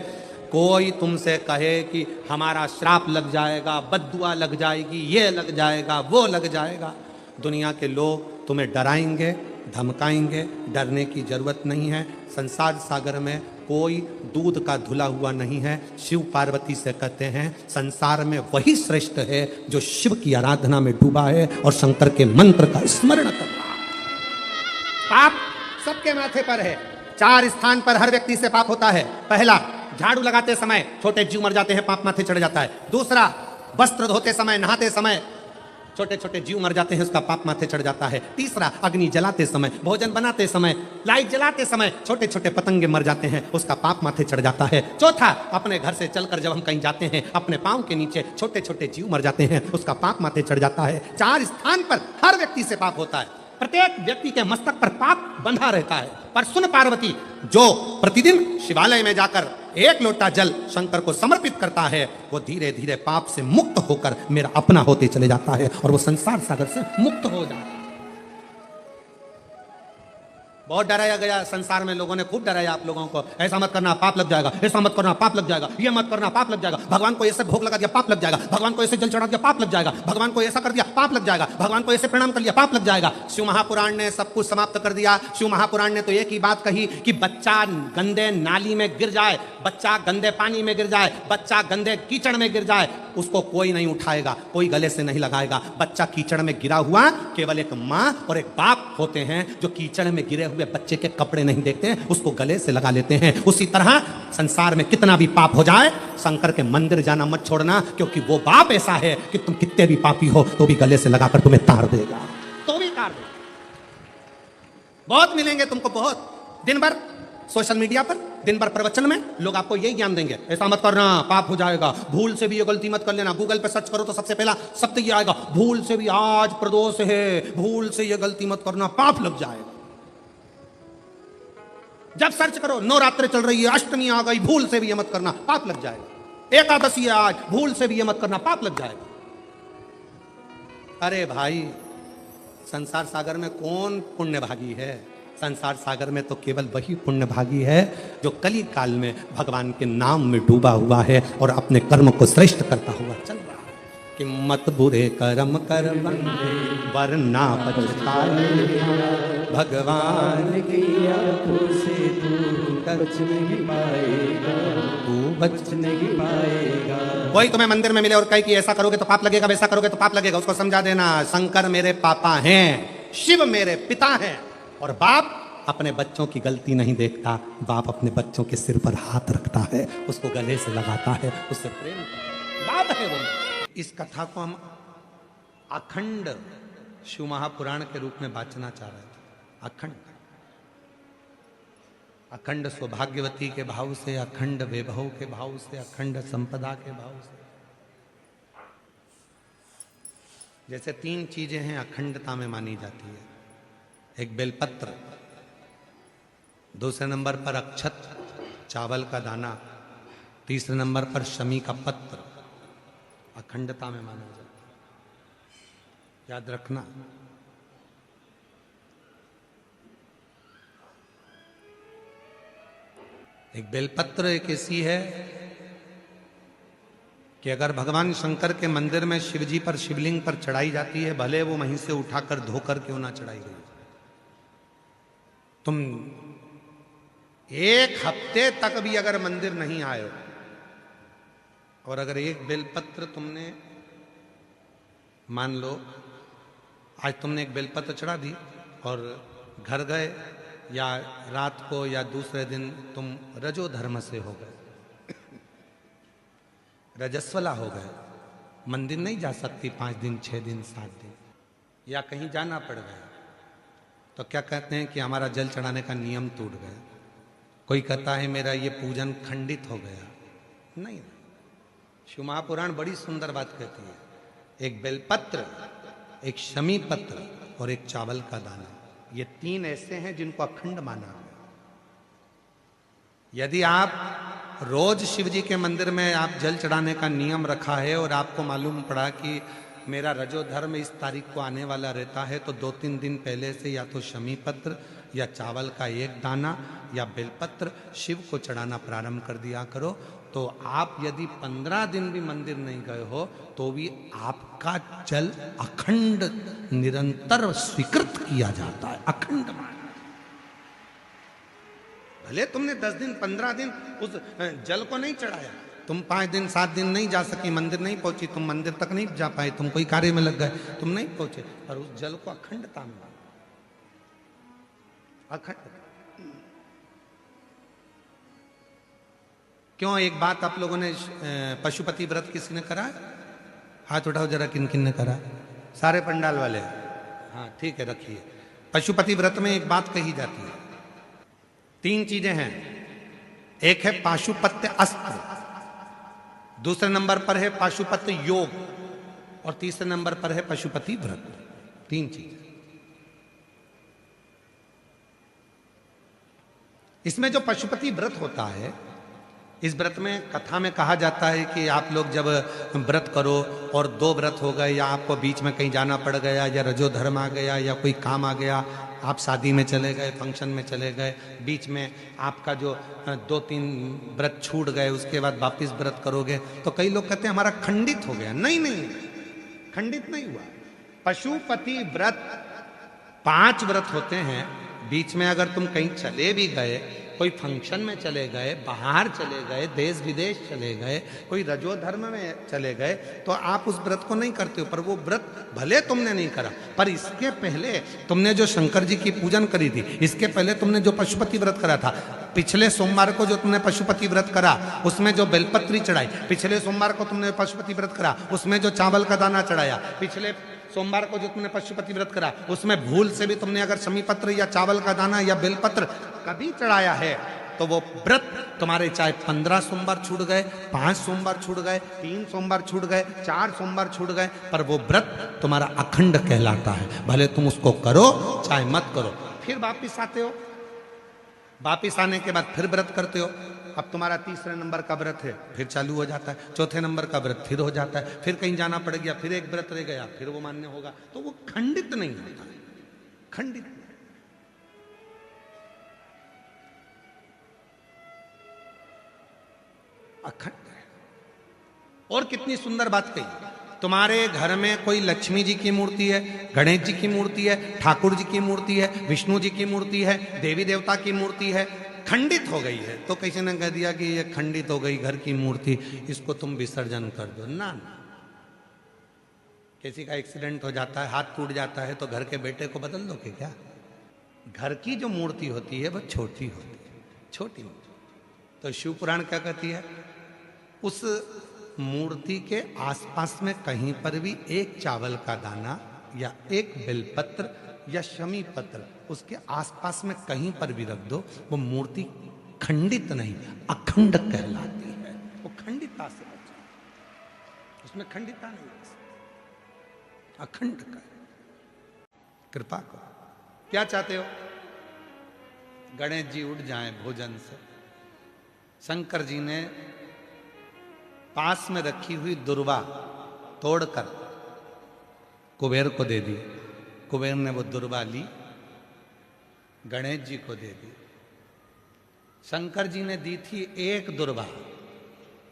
Speaker 1: कोई तुमसे कहे कि हमारा श्राप लग जाएगा, बद्दुआ लग जाएगी, ये लग जाएगा, वो लग जाएगा, दुनिया के लोग तुम्हें डराएंगे,
Speaker 2: धमकाएंगे, डरने की जरूरत नहीं है। संसार सागर में कोई दूध का धुला हुआ नहीं है। शिव पार्वती से कहते हैं संसार में वही श्रेष्ठ है जो शिव की आराधना में डूबा है और शंकर के मंत्र का स्मरण कर रहा है। पाप सबके माथे पर है। 4 स्थान पर हर व्यक्ति से पाप होता है। पहला, झाड़ू लगाते समय छोटे जीव मर जाते हैं, पाप माथे चढ़ जाता है। दूसरा, वस्त्र धोते समय, नहाते समय छोटे छोटे जीव मर जाते हैं, उसका पाप माथे चढ़ जाता है। तीसरा, अग्नि जलाते समय, भोजन बनाते समय, लाइट जलाते समय छोटे छोटे पतंगे मर जाते हैं, उसका पाप माथे चढ़ जाता है। चौथा, अपने घर से चलकर जब हम कहीं जाते हैं अपने पांव के नीचे छोटे छोटे जीव मर जाते हैं, उसका पाप माथे चढ़ जाता है। 4 स्थान पर हर व्यक्ति से पाप होता है। प्रत्येक व्यक्ति के मस्तक पर पाप बंधा रहता है। पर सुन पार्वती, जो प्रतिदिन शिवालय में जाकर 1 लोटा जल शंकर को समर्पित करता है, वो धीरे धीरे पाप से मुक्त होकर मेरा अपना होते चले जाता है और वो संसार सागर से मुक्त हो जाता है। बहुत डराया गया संसार में, लोगों ने खूब डराया आप लोगों को, ऐसा मत करना पाप लग जाएगा, ऐसा मत करना पाप लग जाएगा, ये मत करना पाप लग जाएगा, भगवान को ऐसे भोग लगा दिया पाप लग जाएगा, भगवान को ऐसे जल चढ़ा दिया पाप लग जाएगा, भगवान को ऐसा कर दिया पाप लग जाएगा, भगवान को ऐसे प्रणाम कर लिया पाप लग जाएगा। शिव महापुराण ने सब कुछ समाप्त कर दिया। शिव महापुराण ने तो एक ही बात कही कि बच्चा गंदे नाली में गिर जाए, बच्चा गंदे पानी में गिर जाए, बच्चा गंदे कीचड़ में गिर जाए, उसको कोई नहीं उठाएगा, कोई गले से नहीं लगाएगा। बच्चा कीचड़ में गिरा हुआ केवल एक माँ और एक बाप होते हैं जो कीचड़ में गिरे हुए बच्चे के कपड़े नहीं देखते हैं, उसको गले से लगा लेते हैं। उसी तरह संसार में कितना भी पाप हो जाए, शंकर के मंदिर जाना मत छोड़ना, क्योंकि वो बाप ऐसा है कि तुम कितने भी पापी हो तो भी गले से लगाकर तुम्हें तार देगा, तो भी तार देगा। बहुत मिलेंगे तुमको, बहुत दिन भर सोशल मीडिया पर, दिन भर प्रवचन में लोग आपको यही ज्ञान देंगे, ऐसा मत करना पाप हो जाएगा, भूल से भी ये गलती मत कर लेना। गूगल पे सर्च करो तो सबसे पहला शब्द ये आएगा, भूल से भी आज प्रदोष है, भूल से ये गलती मत करना, पाप लग जाएगा। जब सर्च करो नवरात्रि चल रही है, अष्टमी आ गई, भूल से भी ये मत करना, पाप लग जाएगा। एकादशी है आज, भूल से भी ये मत करना, पाप लग जाएगा। अरे भाई, संसार सागर में कौन पुण्यभागी है? संसार सागर में तो केवल वही पुण्यभागी है जो कली काल में भगवान के नाम में डूबा हुआ है और अपने कर्म को श्रेष्ठ करता हुआ चल रहा है। कि मत बुरे कर्म कर वरना पछताए, भगवान की आंखों से तू बच नहीं पाएगा, तू बच नहीं पाएगा। कोई तुम्हें मंदिर में मिले और कहे कि ऐसा करोगे तो पाप लगेगा, वैसा करोगे तो पाप लगेगा, उसको समझा देना शंकर मेरे पापा हैं, शिव मेरे पिता हैं, और बाप अपने बच्चों की गलती नहीं देखता, बाप अपने बच्चों के सिर पर हाथ रखता है, उसको गले से लगाता है, उससे प्रेम करता है, बाप है वो। इस कथा को हम अखंड शिव महापुराण के रूप में बांचना चाह रहे थे। अखंड अखंड सौभाग्यवती के भाव से, अखंड वैभव के भाव से, अखंड संपदा के भाव से। जैसे 3 चीजें हैं अखंडता में मानी जाती है, एक बेलपत्र, दूसरे नंबर पर अक्षत चावल का दाना, तीसरे नंबर पर शमी का पत्र, अखंडता में माना जाता है। याद रखना। एक बेलपत्र एक ऐसी है कि अगर भगवान शंकर के मंदिर में शिवजी पर, शिवलिंग पर चढ़ाई जाती है, भले वो वहीं से उठाकर धोकर क्यों ना चढ़ाई गई, तुम 1 हफ्ते तक भी अगर मंदिर नहीं आए हो और अगर एक बेलपत्र तुमने, मान लो आज तुमने एक बेलपत्र चढ़ा दी और घर गए, या रात को या दूसरे दिन तुम रजो धर्म से हो गए, रजस्वला हो गए, मंदिर नहीं जा सकती 5 दिन, 6 दिन, 7 दिन, या कहीं जाना पड़ गया, तो क्या कहते हैं कि हमारा जल चढ़ाने का नियम टूट गया। कोई कहता है मेरा ये पूजन खंडित हो गया। नहीं, शिव महापुराण बड़ी सुंदर बात कहती है, एक बेलपत्र, एक शमी पत्र और एक चावल का दाना, ये 3 ऐसे हैं जिनको अखंड माना है। यदि आप रोज शिव जी के मंदिर में आप जल चढ़ाने का नियम रखा है और आपको मालूम पड़ा कि मेरा रजो धर्म इस तारीख को आने वाला रहता है, तो 2-3 दिन पहले से या तो शमी पत्र या चावल का 1 दाना या बेलपत्र शिव को चढ़ाना प्रारंभ कर दिया करो। तो आप यदि 15 दिन भी मंदिर नहीं गए हो तो भी आपका जल अखंड निरंतर स्वीकृत किया जाता है, अखंड। भले तुमने 10 दिन 15 दिन उस जल को नहीं चढ़ाया, तुम 5 दिन 7 दिन नहीं जा सकी, मंदिर नहीं पहुंची, तुम मंदिर तक नहीं जा पाए, तुम कोई कार्य में लग गए, तुम नहीं पहुंचे, पर उस जल को अखंडता में, अखंड। क्यों, एक बात आप लोगों ने पशुपति व्रत किसी ने करा? हाथ उठाओ जरा, किन किन ने करा? सारे पंडाल वाले? हाँ ठीक है, रखिए। पशुपति व्रत में एक बात कही जाती है, 3 चीजें हैं। एक है पाशुपत्य अस्त्र, दूसरे नंबर पर है पाशुपत्य योग, और तीसरे नंबर पर है पशुपति व्रत। 3 चीज। इसमें जो पशुपति व्रत होता है, इस व्रत में कथा में कहा जाता है कि आप लोग जब व्रत करो और 2 व्रत हो गए, या आपको बीच में कहीं जाना पड़ गया, या रजोधर्म आ गया, या कोई काम आ गया, आप शादी में चले गए, फंक्शन में चले गए, बीच में आपका जो 2-3 व्रत छूट गए, उसके बाद वापिस व्रत करोगे, तो कई लोग कहते हैं हमारा खंडित हो गया। नहीं नहीं, खंडित नहीं हुआ। पशुपति व्रत 5 व्रत होते हैं। बीच में अगर तुम कहीं चले भी गए, कोई फंक्शन में चले गए, बाहर चले गए, देश विदेश चले गए, कोई रजोधर्म में चले गए, तो आप उस व्रत को नहीं करते हो। पर वो व्रत भले तुमने नहीं करा, पर इसके पहले तुमने जो शंकर जी की पूजन करी थी, इसके पहले तुमने जो पशुपति व्रत करा था, पिछले सोमवार को जो तुमने पशुपति व्रत करा, उसमें जो बेलपत्री चढ़ाई, पिछले सोमवार को तुमने पशुपति व्रत करा, उसमें जो चावल का दाना चढ़ाया, पिछले सोमवार को जो तुमने पशुपति व्रत करा, उसमें भूल से भी तुमने अगर समीपत्र या चावल का दाना या बेलपत्र कभी चढ़ाया है, तो वो व्रत तुम्हारे चाहे 15 सोमवार छूट गए, 5 सोमवार छूट गए, 3 सोमवार छूट गए, 4 सोमवार छूट गए, पर वो व्रत तुम्हारा अखंड कहलाता है। भले तुम उसको करो चाहे मत करो। फिर वापिस आते हो, वापिस आने के बाद फिर व्रत करते हो। अब तुम्हारा 3रे नंबर का व्रत है, फिर चालू हो जाता है, 4थे नंबर का व्रत फिर हो जाता है, फिर कहीं जाना पड़ गया, फिर एक व्रत रह गया, फिर वो मान्य होगा। तो वो खंडित नहीं होता, खंडित नहीं। अखंड है। और कितनी सुंदर बात कही, तुम्हारे घर में कोई लक्ष्मी जी की मूर्ति है, गणेश जी की मूर्ति है, ठाकुर जी की मूर्ति है, विष्णु जी की मूर्ति है, देवी देवता की मूर्ति है, खंडित हो गई है, तो किसी ने कह दिया कि ये खंडित हो गई घर की मूर्ति, इसको तुम विसर्जन कर दो। ना, किसी का एक्सीडेंट हो जाता है, हाथ टूट जाता है, तो घर के बेटे को बदल दो कि क्या? घर की जो मूर्ति होती है वह छोटी होती है, छोटी मूर्ति। तो शिव पुराण क्या कहती है, उस मूर्ति के आसपास में कहीं पर भी एक चावल का दाना या एक बेलपत्र या शमी पत्र उसके आसपास में कहीं पर भी रख दो, वो मूर्ति खंडित नहीं, अखंड कहलाती है। वो खंडिता से बचा, उसमें खंडिता नहीं है, अखंड का। कृपा करो। क्या चाहते हो? गणेश जी उठ जाएं भोजन से। शंकर जी ने पास में रखी हुई दुर्वा तोड़कर कुबेर को दे दी। कुबेर ने वो दुर्वा ली, गणेश जी को दे दी। शंकर जी ने दी थी एक दुर्वा।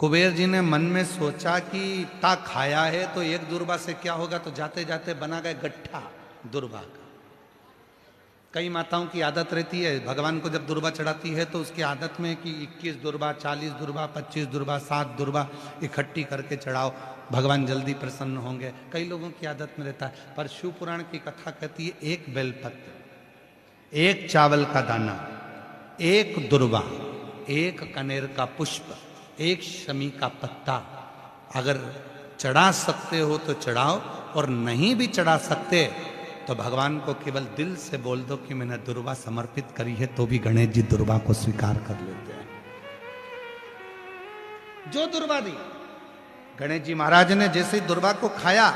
Speaker 2: कुबेर जी ने मन में सोचा कि इतना खाया है तो एक दुर्वा से क्या होगा, तो जाते जाते बना गए गट्ठा दुर्वा का। कई माताओं की आदत रहती है, भगवान को जब दुर्वा चढ़ाती है तो उसकी आदत में कि 21 दुर्वा, 40 दुर्वा, 25 दुर्वा, 7 दुर्वा इकट्ठी करके चढ़ाओ, भगवान जल्दी प्रसन्न होंगे। कई लोगों की आदत में रहता है, पर शिव पुराण की कथा कहती है एक बेलपत्र, एक चावल का दाना, एक दुर्वा, एक कनेर का पुष्प, एक शमी का पत्ता अगर चढ़ा सकते हो तो चढ़ाओ, और नहीं भी चढ़ा सकते तो भगवान को केवल दिल से बोल दो कि मैंने दुर्वा समर्पित करी है, तो भी गणेश जी दुर्वा को स्वीकार कर लेते हैं। जो दुर्वा दी, गणेश जी महाराज ने जैसे दुर्वा को खाया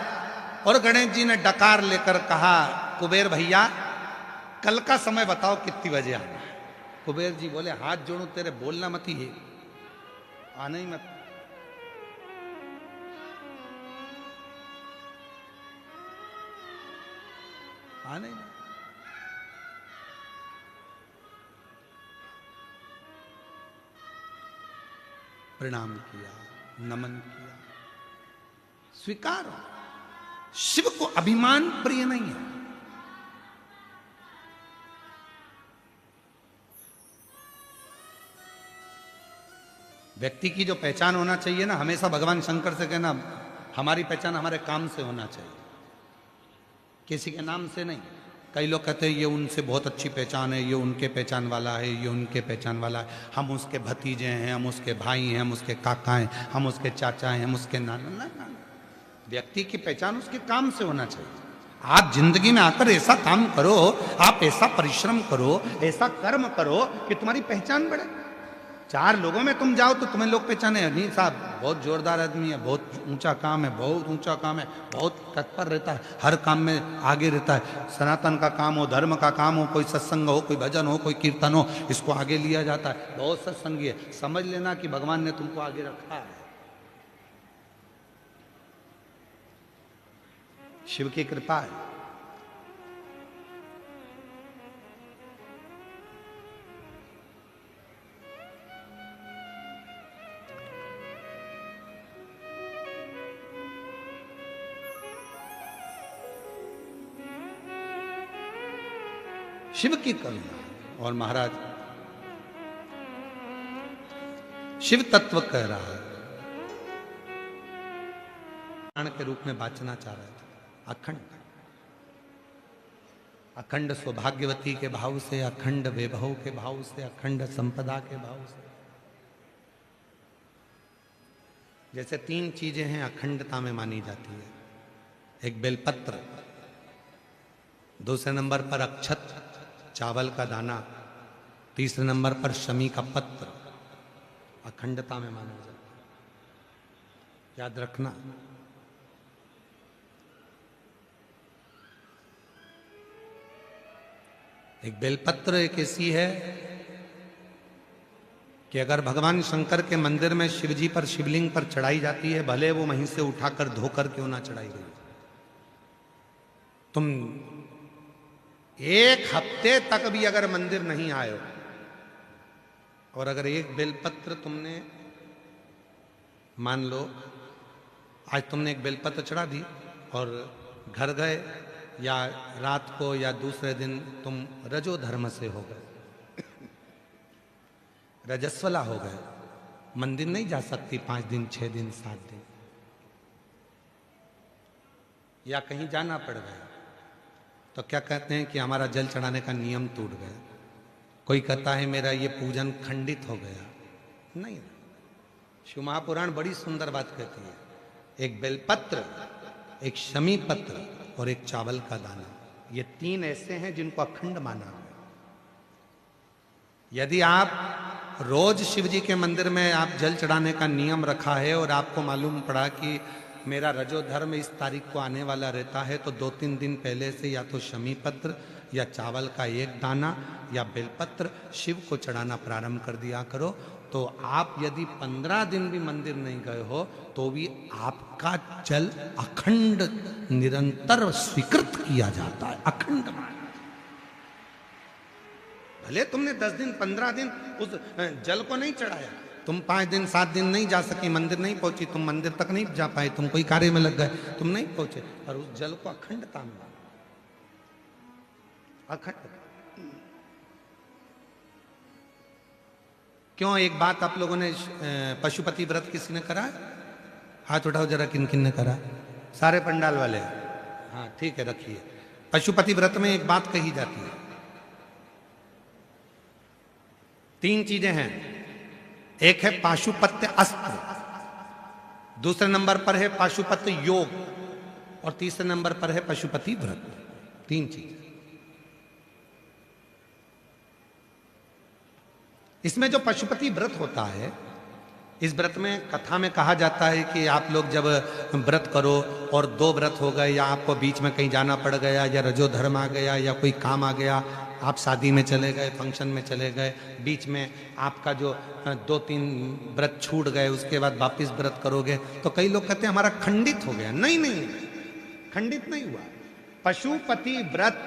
Speaker 2: और गणेश जी ने डकार लेकर कहा, कुबेर भैया कल का समय बताओ कितनी बजे आना है। कुबेर जी बोले, हाथ जोड़ू तेरे, बोलना मत ही है, आना ही मत। आने ही। प्रणाम किया, नमन किया, स्वीकार हो। शिव को अभिमान प्रिय नहीं है। व्यक्ति की जो पहचान होना चाहिए ना, हमेशा भगवान शंकर से कहना हमारी पहचान हमारे काम से होना चाहिए, किसी के नाम से नहीं। कई लोग कहते हैं ये उनसे बहुत अच्छी पहचान है, ये उनके पहचान वाला है, ये उनके पहचान वाला है, हम उसके भतीजे हैं, हम उसके भाई हैं, हम उसके काका हैं, हम उसके चाचा हैं, हम उसके नाना। ना, व्यक्ति की पहचान उसके काम से होना चाहिए। आप जिंदगी में आकर ऐसा काम करो, आप ऐसा परिश्रम करो, ऐसा कर्म करो कि तुम्हारी पहचान बढ़े। 4 लोगों में तुम जाओ तो तुम्हें लोग पहचाने, नहीं साहब बहुत जोरदार आदमी है, बहुत ऊंचा काम है, बहुत ऊंचा काम है, बहुत तत्पर रहता है, हर काम में आगे रहता है। सनातन का काम हो, धर्म का काम हो, कोई सत्संग हो, कोई भजन हो, कोई कीर्तन हो, इसको आगे लिया जाता है, बहुत सत्संगी है। समझ लेना कि भगवान ने तुमको आगे रखा है। शिव की कृपा है। शिव की करुणा। और महाराज शिव तत्व कह रहा है, प्राण के रूप में बांचना चाह रहा था। अखंड अखंड सौभाग्यवती के भाव से, अखंड वैभव के भाव से, अखंड संपदा के भाव से। जैसे 3 चीजें हैं अखंडता में मानी जाती है। एक बेलपत्र, दूसरे नंबर पर अक्षत चावल का दाना, तीसरे नंबर पर शमी का पत्र, अखंडता में माना जाता है। याद रखना। एक बेलपत्र एक ऐसी है कि अगर भगवान शंकर के मंदिर में शिवजी पर शिवलिंग पर चढ़ाई जाती है, भले वो वहीं से उठाकर धोकर क्यों ना चढ़ाई गई, तुम 1 हफ्ते तक भी अगर मंदिर नहीं आए हो और अगर एक बेलपत्र तुमने, मान लो आज तुमने एक बेलपत्र चढ़ा दी और घर गए, या रात को या दूसरे दिन तुम रजो धर्म से हो गए, रजस्वला हो गए, मंदिर नहीं जा सकती 5 दिन, 6 दिन, 7 दिन, या कहीं जाना पड़ गया, तो क्या कहते हैं कि हमारा जल चढ़ाने का नियम टूट गया। कोई कहता है मेरा ये पूजन खंडित हो गया। नहीं, शिव महापुराण बड़ी सुंदर बात कहती है। एक बेलपत्र, एक शमी पत्र और एक चावल का दाना, ये 3 ऐसे हैं जिनको अखंड माना है। यदि आप रोज शिव जी के मंदिर में आप जल चढ़ाने का नियम रखा है और आपको मालूम पड़ा कि मेरा रजो धर्म इस तारीख को आने वाला रहता है, तो 2-3 दिन पहले से या तो शमी पत्र या चावल का एक दाना या बेलपत्र शिव को चढ़ाना प्रारंभ कर दिया करो। तो आप यदि 15 दिन भी मंदिर नहीं गए हो तो भी आपका जल अखंड निरंतर स्वीकृत किया जाता है। अखंड, भले तुमने 10 दिन 15 दिन उस जल को नहीं चढ़ाया, तुम 5 दिन 7 दिन नहीं जा सकी, मंदिर नहीं पहुंची, तुम मंदिर तक नहीं जा पाए, तुम कोई कार्य में लग गए, तुम नहीं पहुंचे, और उस जल को अखंडता में, अखंड। क्यों? एक बात आप लोगों ने, पशुपति व्रत किसी ने करा? हाथ उठाओ जरा, किन किन ने करा? सारे पंडाल वाले? हाँ ठीक है, रखिए। पशुपति व्रत में एक बात कही जाती है, 3 चीजें हैं। एक है पाशुपत्य अस्त्र, दूसरे नंबर पर है पाशुपत्य योग, और तीसरे नंबर पर है पशुपति व्रत। 3 चीज। इसमें जो पशुपति व्रत होता है, इस व्रत में कथा में कहा जाता है कि आप लोग जब व्रत करो और 2 व्रत हो गए, या आपको बीच में कहीं जाना पड़ गया, या रजो धर्म आ गया, या कोई काम आ गया, आप शादी में चले गए, फंक्शन में चले गए, बीच में आपका जो 2-3 व्रत छूट गए, उसके बाद वापिस व्रत करोगे, तो कई लोग कहते हैं हमारा खंडित हो गया। नहीं नहीं, खंडित नहीं हुआ। पशुपति व्रत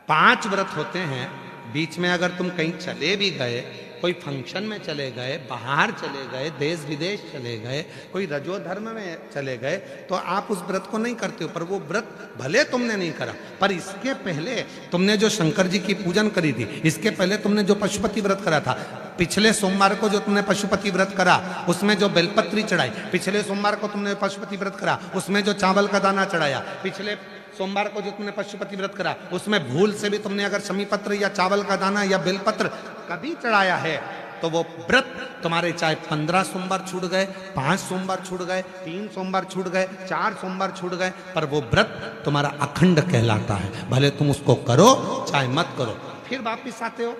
Speaker 2: 5 व्रत होते हैं, बीच में अगर तुम कहीं चले भी गए, कोई फंक्शन में चले गए, बाहर चले गए, देश विदेश चले गए, कोई रजो धर्म में चले गए, तो आप उस व्रत को नहीं करते हो। पर वो व्रत भले तुमने नहीं करा, पर इसके पहले तुमने जो शंकर जी की पूजन करी थी, इसके पहले तुमने जो पशुपति व्रत करा था, पिछले सोमवार को जो तुमने पशुपति व्रत करा उसमें जो बेलपत्री चढ़ाई, पिछले सोमवार को तुमने पशुपति व्रत करा उसमें जो चावल का दाना चढ़ाया, पिछले सोमवार को जो तुमने पशुपति व्रत करा उसमें भूल से भी तुमने अगर शमी पत्र या चावल का दाना या बेलपत्र कभी चढ़ाया है, तो वो व्रत तुम्हारे चाहे 15 सोमवार छूट गए, 5 सोमवार छूट गए, 3 सोमवार छूट गए, 4 सोमवार छूट गए, पर वो व्रत तुम्हारा अखंड कहलाता है। भले तुम उसको करो चाहे मत करो। फिर वापिस आते हो,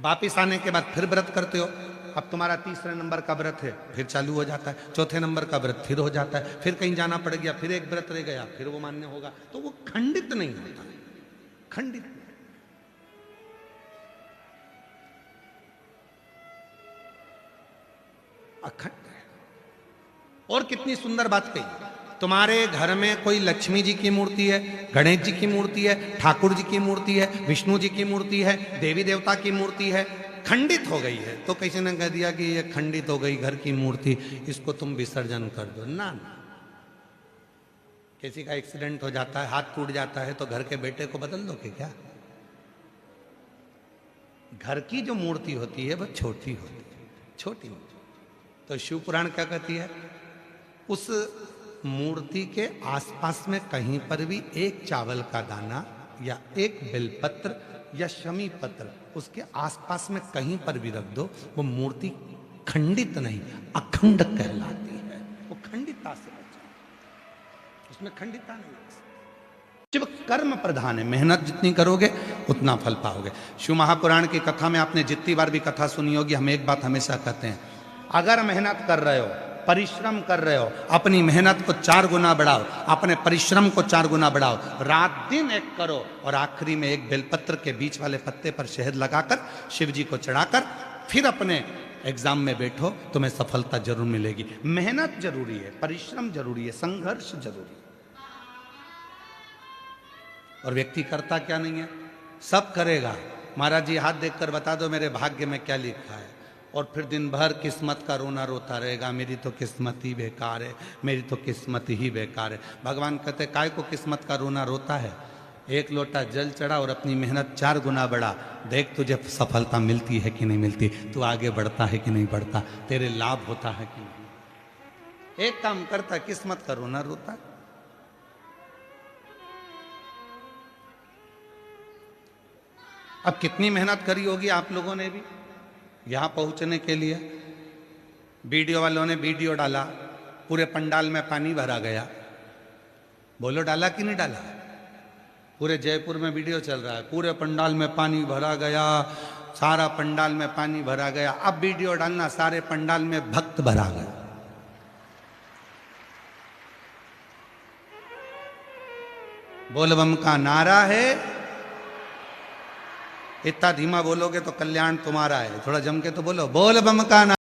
Speaker 2: वापिस आने के बाद फिर व्रत करते हो। अब तुम्हारा तीसरे नंबर का व्रत है, फिर चालू हो जाता है, चौथे नंबर का व्रत फिर हो जाता है, फिर कहीं जाना पड़ गया, फिर एक व्रत रह गया, फिर वो मान्य होगा। तो वो खंडित नहीं होता, खंडित नहीं। अखंड है। और कितनी सुंदर बात कही, तुम्हारे घर में कोई लक्ष्मी जी की मूर्ति है, गणेश जी की मूर्ति है, ठाकुर जी की मूर्ति है, विष्णु जी की मूर्ति है, देवी देवता की मूर्ति है, खंडित हो गई है, तो किसी ने कह दिया कि ये खंडित हो गई घर की मूर्ति, इसको तुम विसर्जन कर दो। ना, किसी का एक्सीडेंट हो जाता है, हाथ टूट जाता है, तो घर के बेटे को बदल दो कि क्या? घर की जो मूर्ति होती है वह छोटी होती है, छोटी मूर्ति। तो शिव पुराण क्या कहती है, उस मूर्ति के आसपास में कहीं पर भी एक चावल का दाना या एक बेलपत्र या शमी पत्र उसके आसपास में कहीं पर भी रख दो, वो मूर्ति खंडित नहीं अखंड कहलाती है। वो खंडितता से बचा, उसमें खंडितता नहीं। जब कर्म प्रधान है, मेहनत जितनी करोगे उतना फल पाओगे। शिव महापुराण की कथा में आपने जितनी बार भी कथा सुनी होगी, हम एक बात हमेशा कहते हैं, अगर मेहनत कर रहे हो, परिश्रम कर रहे हो, अपनी मेहनत को 4 गुना बढ़ाओ, अपने परिश्रम को 4 गुना बढ़ाओ, रात दिन एक करो, और आखिरी में एक बेलपत्र के बीच वाले पत्ते पर शहद लगाकर शिव जी को चढ़ाकर फिर अपने एग्जाम में बैठो, तुम्हें सफलता जरूर मिलेगी। मेहनत जरूरी है, परिश्रम जरूरी है, संघर्ष जरूरी है। और व्यक्ति करता क्या नहीं है, सब करेगा। महाराज जी हाथ देखकर बता दो मेरे भाग्य में क्या लिखा है, और फिर दिन भर किस्मत का रोना रोता रहेगा, मेरी तो किस्मत ही बेकार है, मेरी तो किस्मत ही बेकार है। भगवान कहते काय को किस्मत का रोना रोता है, एक लोटा जल चढ़ा और अपनी मेहनत 4 गुना बढ़ा, देख तुझे सफलता मिलती है कि नहीं मिलती, तू आगे बढ़ता है कि नहीं बढ़ता, तेरे लाभ होता है कि नहीं। एक काम करता है, किस्मत का रोना रोता है। अब कितनी मेहनत करी होगी आप लोगों ने भी यहां पहुंचने के लिए। वीडियो वालों ने वीडियो डाला, पूरे पंडाल में पानी भरा गया, बोलो डाला कि नहीं डाला? पूरे जयपुर में वीडियो चल रहा है, पूरे पंडाल में पानी भरा गया, सारा पंडाल में पानी भरा गया। अब वीडियो डालना, सारे पंडाल में भक्त भरा गया। बोलबम का नारा है, इतना धीमा बोलोगे तो कल्याण तुम्हारा है, थोड़ा जम के तो बोलो, बोलबम का नारा।